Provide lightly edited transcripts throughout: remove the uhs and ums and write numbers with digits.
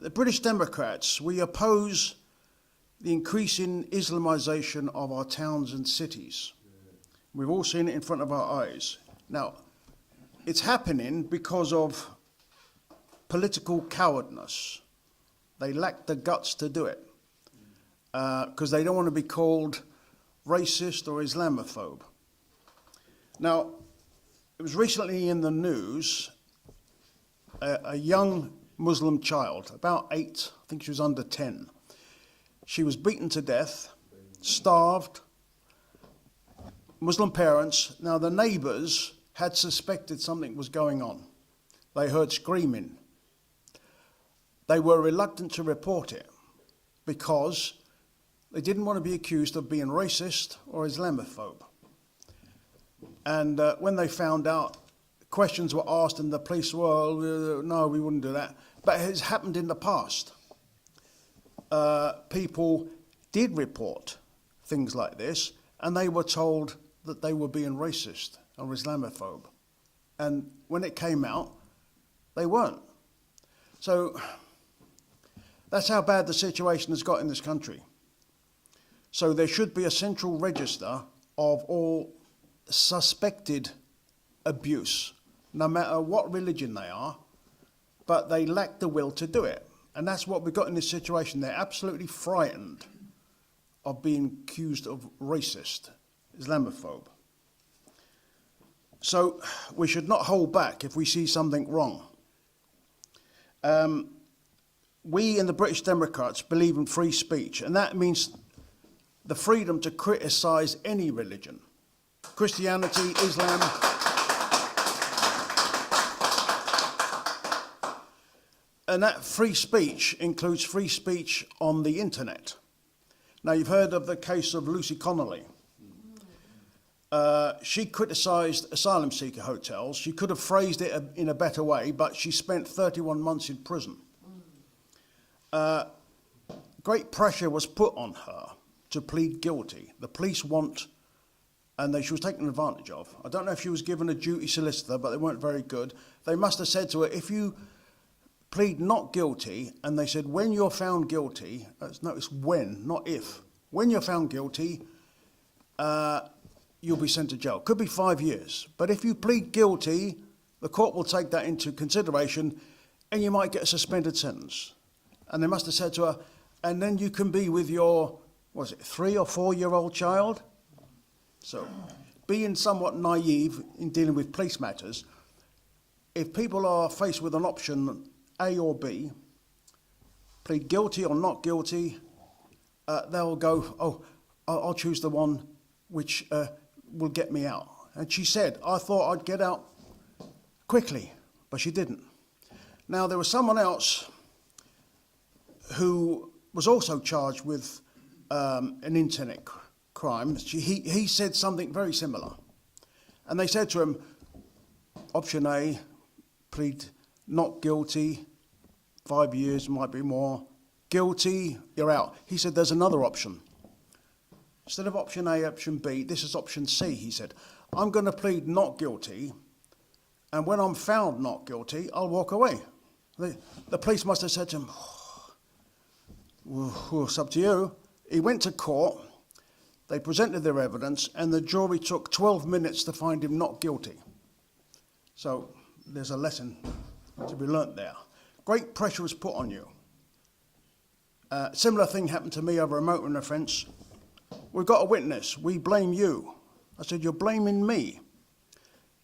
the British Democrats, we oppose the increasing Islamisation of our towns and cities. We've all seen it in front of our eyes. Now, it's happening because of political cowardness. They lack the guts to do it because they don't want to be called racist or Islamophobe. Now, it was recently in the news, a young Muslim child, about 8, I think she was under 10. She was beaten to death, starved, Muslim parents. Now, the neighbours had suspected something was going on. They heard screaming. They were reluctant to report it because they didn't want to be accused of being racist or Islamophobe. And when they found out, questions were asked and the police were, well, no, we wouldn't do that. But it has happened in the past. People did report things like this and they were told that they were being racist or Islamophobe. And when it came out, they weren't. So that's how bad the situation has got in this country. So there should be a central register of all suspected abuse, no matter what religion they are, but they lack the will to do it. And that's what we've got in this situation. They're absolutely frightened of being accused of racist, Islamophobe. So we should not hold back if we see something wrong. We in the British Democrats believe in free speech, and that means the freedom to criticise any religion, Christianity, Islam. And that free speech includes free speech on the internet. Now, you've heard of the case of Lucy Connolly. She criticised asylum seeker hotels. She could have phrased it in a better way, but she spent 31 months in prison. Great pressure was put on her to plead guilty. The police want, and she was taken advantage of. I don't know if she was given a duty solicitor, but they weren't very good. They must have said to her, if you plead not guilty, and they said, when you're found guilty, notice when, not if. When you're found guilty, you'll be sent to jail. Could be 5 years. But if you plead guilty, the court will take that into consideration, and you might get a suspended sentence. And they must have said to her, and then you can be with your, 3 or 4 year old child? So, being somewhat naive in dealing with police matters, if people are faced with an option, A or B, plead guilty or not guilty, they'll go, oh, I'll choose the one which will get me out. And she said, I thought I'd get out quickly, but she didn't. Now, there was someone else who was also charged with an internet crime. He said something very similar. And they said to him, option A, plead not guilty, 5 years, might be more. Guilty, you're out. He said, there's another option. Instead of option A, option B, this is option C, he said. I'm going to plead not guilty, and when I'm found not guilty, I'll walk away. The police must have said to him, oh, it's up to you. He went to court, they presented their evidence, and the jury took 12 minutes to find him not guilty. So there's a lesson to be learnt there. Great pressure was put on you. Similar thing happened to me over a motoring offence. We've got a witness, we blame you. I said, you're blaming me.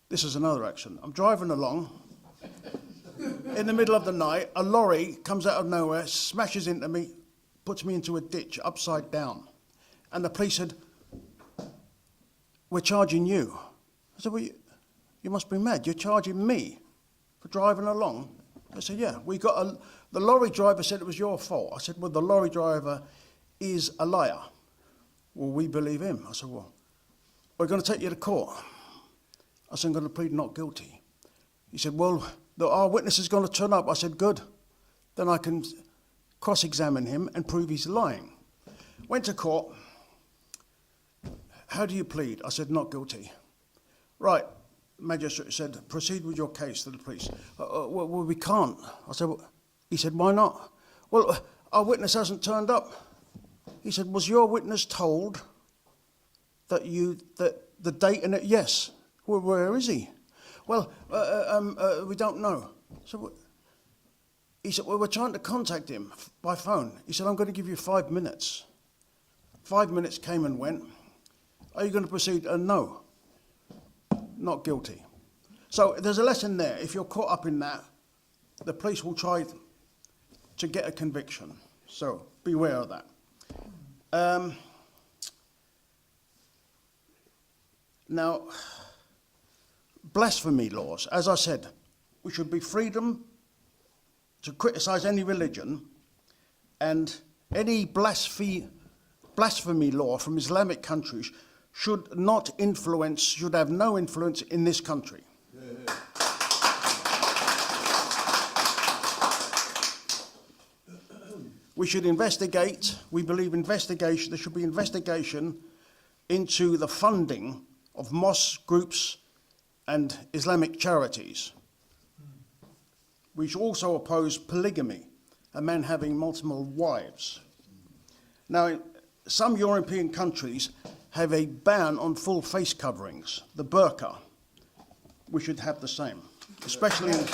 This is another accident. I'm driving along. In the middle of the night, a lorry comes out of nowhere, smashes into me, puts me into a ditch upside down. And the police said, we're charging you. I said, well, you must be mad. You're charging me for driving along? I said, yeah, the lorry driver said it was your fault. I said, well, the lorry driver is a liar. Well, we believe him. I said, well, we're going to take you to court. I said, I'm going to plead not guilty. He said, well, our witness is going to turn up. I said, good. Then I can cross-examine him and prove he's lying. Went to court. How do you plead? I said, not guilty. Right. Magistrate said, proceed with your case to the police. Well, we can't. I said, well, he said, why not? Well, our witness hasn't turned up. He said, was your witness told that the date in it? Yes. Well, where is he? Well, we don't know. So he said, well, we're trying to contact him by phone. He said, I'm going to give you 5 minutes. 5 minutes came and went. Are you going to proceed? No. Not guilty. So there's a lesson there. If you're caught up in that, the police will try to get a conviction. So beware of that. Now, blasphemy laws. As I said, we should be freedom to criticize any religion, and any blasphemy law from Islamic countries should have no influence in this country. We should investigate, we believe investigation, there should be investigation into the funding of mosque groups and Islamic charities. We should also oppose polygamy, a man having multiple wives. Now, some European countries have a ban on full face coverings, the burqa. We should have the same, especially in...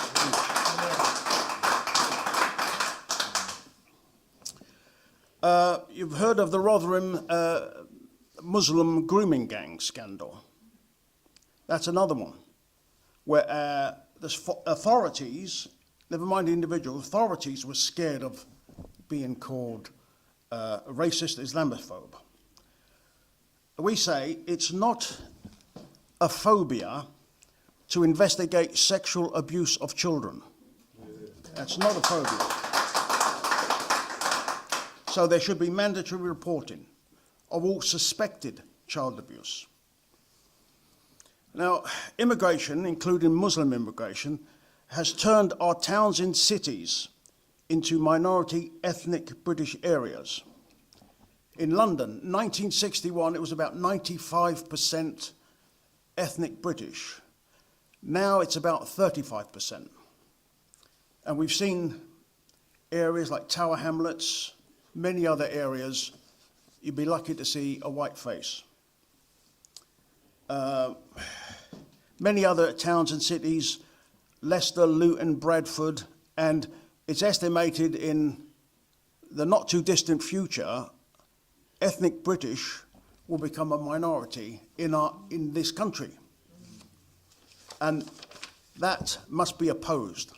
You've heard of the Rotherham Muslim grooming gang scandal. That's another one, where the authorities, never mind the individual, authorities were scared of being called racist Islamophobe. We say it's not a phobia to investigate sexual abuse of children. That's not a phobia. So there should be mandatory reporting of all suspected child abuse. Now, immigration, including Muslim immigration, has turned our towns and cities into minority ethnic British areas. In London, 1961, it was about 95% ethnic British. Now it's about 35%. And we've seen areas like Tower Hamlets, many other areas, you'd be lucky to see a white face. Many other towns and cities, Leicester, Luton, Bradford, and it's estimated in the not too distant future, ethnic British will become a minority in this country. And that must be opposed.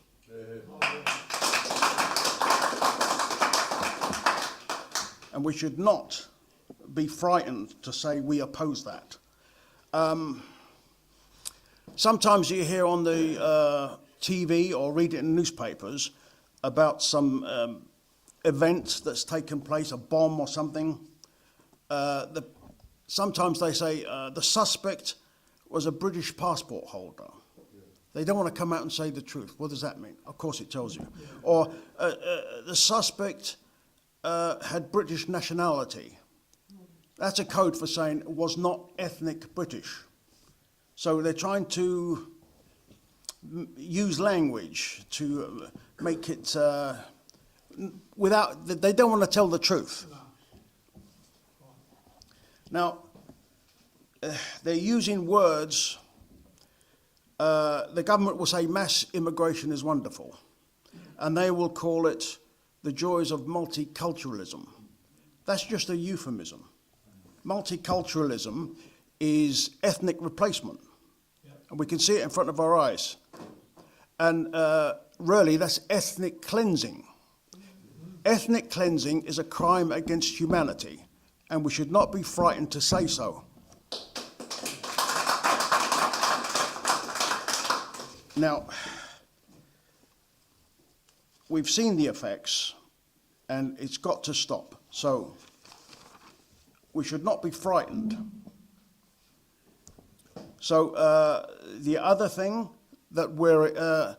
And we should not be frightened to say we oppose that. Sometimes you hear on the TV or read it in newspapers about some event that's taken place, a bomb or something. Sometimes they say the suspect was a British passport holder. They don't want to come out and say the truth. What does that mean? Of course it tells you. Or the suspect had British nationality. That's a code for saying it was not ethnic British. So they're trying to use language to make it they don't want to tell the truth. Now, they're using words, the government will say mass immigration is wonderful, and they will call it the joys of multiculturalism. That's just a euphemism. Multiculturalism is ethnic replacement. And we can see it in front of our eyes. And really, that's ethnic cleansing. Ethnic cleansing is a crime against humanity, and we should not be frightened to say so. Now, we've seen the effects, and it's got to stop. So we should not be frightened. So the other thing that we're,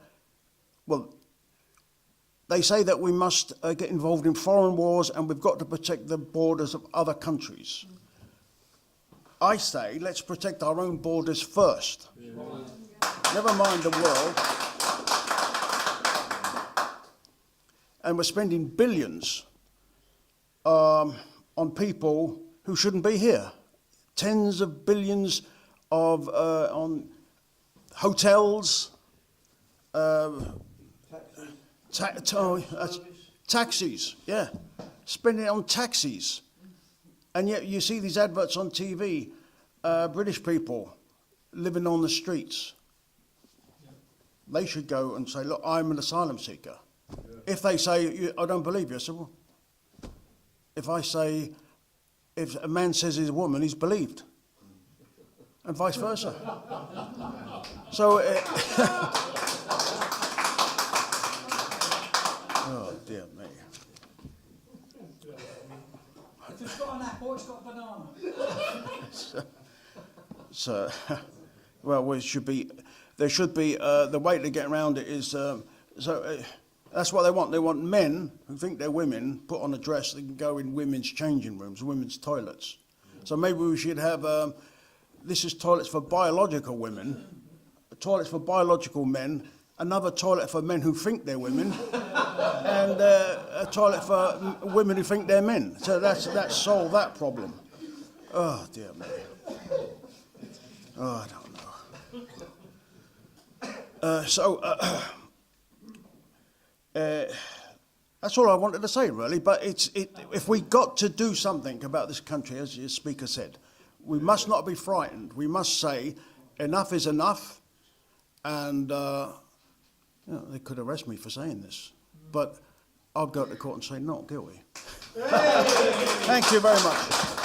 they say that we must get involved in foreign wars and we've got to protect the borders of other countries. I say let's protect our own borders first. Yeah. Never mind the world. and we're spending billions on people who shouldn't be here. Tens of billions of on hotels, taxis, yeah, spending it on taxis. And yet you see these adverts on TV, British people living on the streets. They should go and say, look, I'm an asylum seeker. If they say, I don't believe you, I say, well, if a man says he's a woman, he's believed. And vice versa. So, oh dear me. If it's got an apple, it's got a banana. So, well, there should be, the way to get around it is, that's what they want. They want men who think they're women, put on a dress, they can go in women's changing rooms, women's toilets. So maybe we should have, this is toilets for biological women, toilets for biological men, another toilet for men who think they're women, and a toilet for women who think they're men. So that's solved that problem. Oh, dear me. Oh, I don't know. That's all I wanted to say, really. But if we got to do something about this country, as your speaker said, we must not be frightened. We must say, enough is enough. And they could arrest me for saying this. But I'll go to court and say, not guilty. Thank you very much.